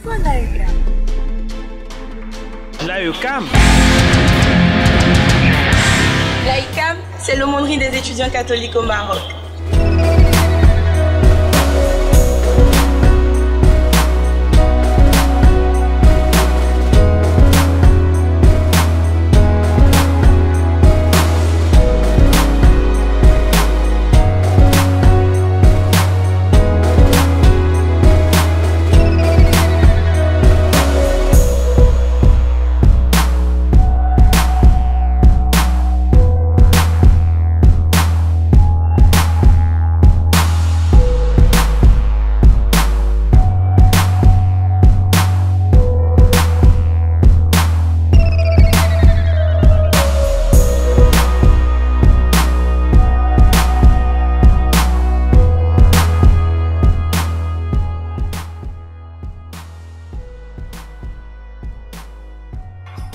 quoi l'AECAM? L'AECAM? L'AECAM, c'est l'aumônerie des étudiants catholiques au Maroc.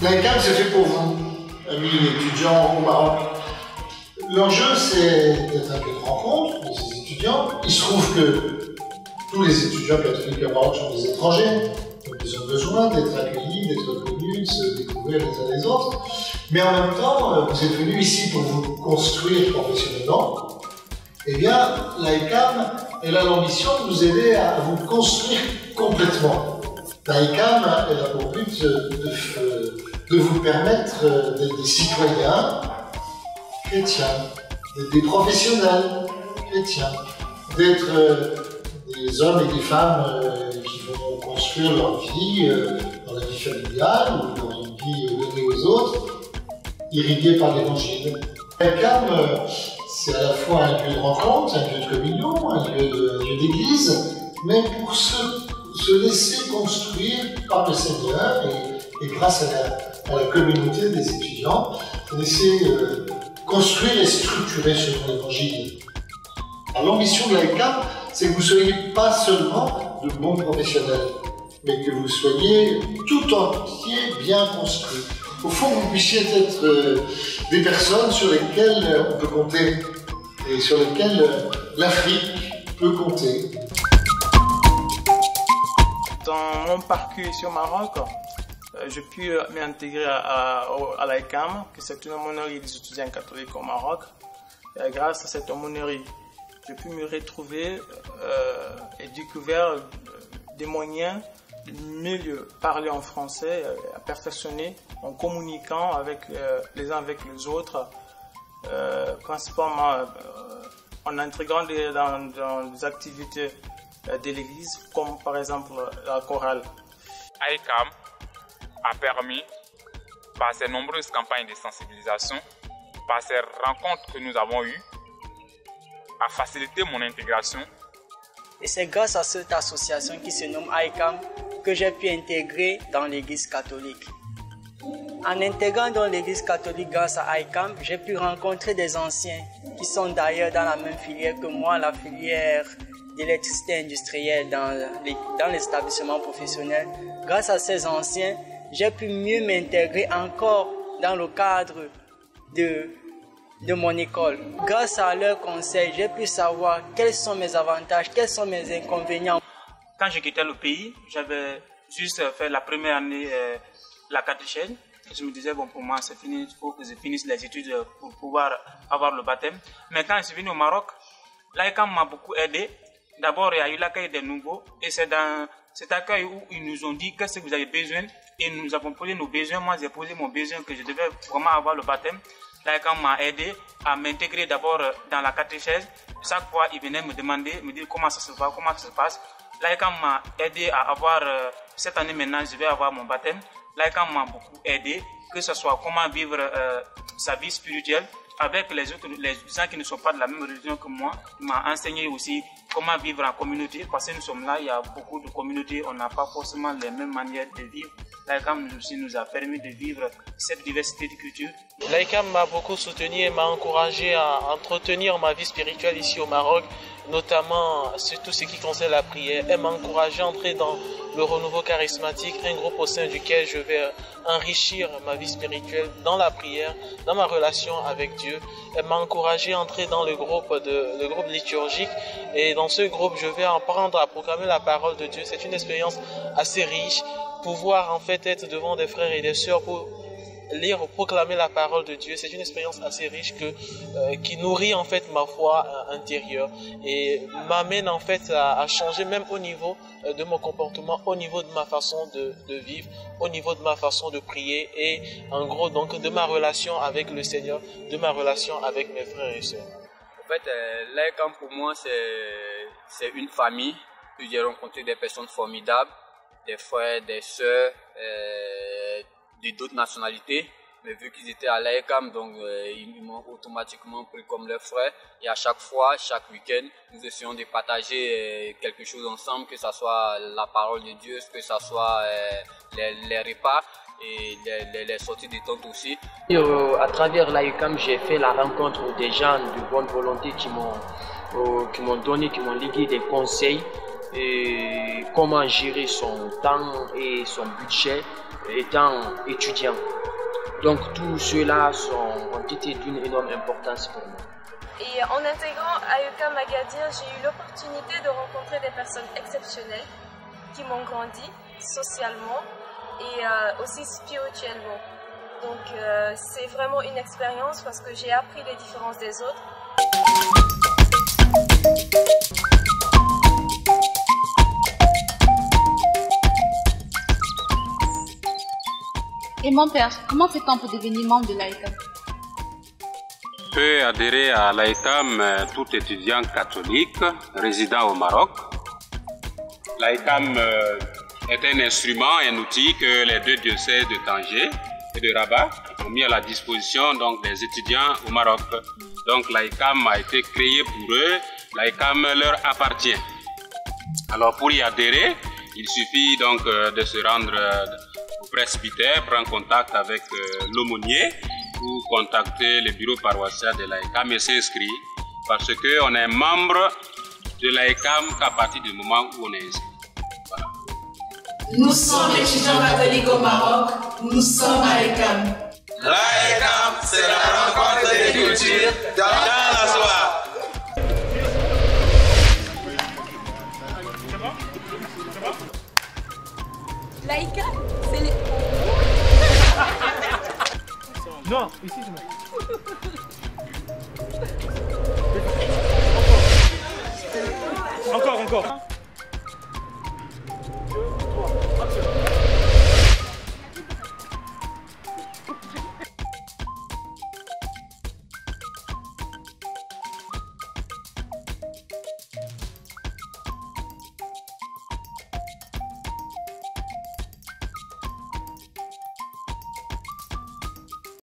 L'AECAM, c'est fait pour vous, amis étudiants au Maroc. L'enjeu, c'est d'être un lieu de rencontre de ces étudiants. Il se trouve que tous les étudiants catholiques au Maroc sont des étrangers, donc ils ont besoin d'être accueillis, d'être connus, de se découvrir les uns les autres. Mais en même temps, vous êtes venus ici pour vous construire professionnellement. Eh bien, l'AECAM, elle a l'ambition de vous aider à vous construire complètement. L'AECAM, elle a pour but de vous permettre d'être des citoyens chrétiens, d'être des professionnels chrétiens, d'être des hommes et des femmes qui vont construire leur vie dans la vie familiale ou dans une vie donnée aux autres, irriguée par l'Évangile. L'AECAM, c'est à la fois un lieu de rencontre, un lieu de communion, un lieu d'église, mais pour se laisser construire par le Seigneur et grâce à la communauté des étudiants, laisser construire et structurer selon l'Évangile. L'ambition de l'AECAM, c'est que vous ne soyez pas seulement de bons professionnels, mais que vous soyez tout entier bien construits. Au fond, vous puissiez être des personnes sur lesquelles on peut compter et sur lesquelles l'Afrique peut compter. Dans mon parcours ici au Maroc, j'ai pu m'intégrer à l'AECAM, qui c'est une aumônerie des étudiants catholiques au Maroc. Et grâce à cette aumônerie, j'ai pu me retrouver et découvrir des moyens de mieux parler en français, à perfectionner en communiquant avec les uns avec les autres, principalement en intégrant dans des activités de l'église, comme par exemple la chorale. AECAM a permis, par ces nombreuses campagnes de sensibilisation, par ces rencontres que nous avons eues, à faciliter mon intégration. Et c'est grâce à cette association qui se nomme AECAM que j'ai pu intégrer dans l'église catholique. En intégrant dans l'église catholique grâce à AECAM, j'ai pu rencontrer des anciens qui sont d'ailleurs dans la même filière que moi, la filière d'électricité industrielle dans les établissements professionnels. Grâce à ces anciens, j'ai pu mieux m'intégrer encore dans le cadre de mon école. Grâce à leurs conseils, j'ai pu savoir quels sont mes avantages, quels sont mes inconvénients. Quand j'ai quitté le pays, j'avais juste fait la première année la catéchèse. Je me disais, bon, pour moi, c'est fini, il faut que je finisse les études pour pouvoir avoir le baptême. Mais quand je suis venu au Maroc, l'AECAM m'a beaucoup aidé. D'abord, il y a eu l'accueil des nouveaux et c'est dans cet accueil où ils nous ont dit qu'est-ce que vous avez besoin et nous avons posé nos besoins. Moi, j'ai posé mon besoin que je devais vraiment avoir le baptême. L'AECAM m'a aidé à m'intégrer d'abord dans la catéchèse. Chaque fois, ils venaient me demander, me dire comment ça se va, comment ça se passe. L'AECAM m'a aidé à avoir, cette année maintenant, je vais avoir mon baptême. L'AECAM m'a beaucoup aidé, que ce soit comment vivre sa vie spirituelle avec les gens qui ne sont pas de la même religion que moi. Il m'a enseigné aussi comment vivre en communauté, parce que nous sommes là, il y a beaucoup de communautés, on n'a pas forcément les mêmes manières de vivre. L'AECAM aussi nous a permis de vivre cette diversité de cultures. L'AECAM m'a beaucoup soutenu et m'a encouragé à entretenir ma vie spirituelle ici au Maroc, notamment sur tout ce qui concerne la prière. Elle m'a encouragé à entrer dans le renouveau charismatique, un groupe au sein duquel je vais enrichir ma vie spirituelle dans la prière, dans ma relation avec Dieu. Elle m'a encouragé à entrer dans le groupe liturgique, et dans ce groupe, je vais apprendre à proclamer la parole de Dieu. C'est une expérience assez riche, pouvoir en fait être devant des frères et des sœurs pour lire ou proclamer la parole de Dieu. C'est une expérience assez riche qui nourrit en fait ma foi intérieure et m'amène en fait à changer même au niveau de mon comportement, au niveau de ma façon de vivre, au niveau de ma façon de prier et en gros donc de ma relation avec le Seigneur, de ma relation avec mes frères et sœurs. En fait, l'AECAM pour moi c'est une famille. J'ai rencontré des personnes formidables, des frères, des sœurs, d'autres nationalités, mais vu qu'ils étaient à l'AECAM, donc ils m'ont automatiquement pris comme leur frère. Et à chaque fois, chaque week-end, nous essayons de partager quelque chose ensemble, que ce soit la parole de Dieu, que ce soit les repas et les sorties de tente aussi. À travers l'AECAM, j'ai fait la rencontre des gens de bonne volonté qui m'ont donné, qui m'ont légué des conseils et comment gérer son temps et son budget étant étudiant. Donc tous ceux-là ont été d'une énorme importance pour moi. Et en intégrant AECAM Agadir, j'ai eu l'opportunité de rencontrer des personnes exceptionnelles qui m'ont grandi socialement et aussi spirituellement. Donc c'est vraiment une expérience parce que j'ai appris les différences des autres. Et mon père, comment fait-on pour devenir membre de l'AECAM? Peut adhérer à l'AECAM tout étudiant catholique résidant au Maroc. L'AECAM est un instrument, un outil que les deux diocèses de Tanger et de Rabat ont mis à la disposition donc, des étudiants au Maroc. Donc l'AECAM a été créé pour eux, l'AECAM leur appartient. Alors pour y adhérer, il suffit donc de se rendre au presbytère, prendre contact avec l'aumônier ou contacter le bureau paroissial de l'AECAM et s'inscrire parce qu'on est membre de l'AECAM qu'à partir du moment où on est inscrit. Voilà. Nous sommes étudiants catholiques au Maroc, nous sommes AECAM. L'AECAM, c'est la rencontre des cultures dans la soirée. L'AECAM, c'est les... Non, ici c'est moi. Encore.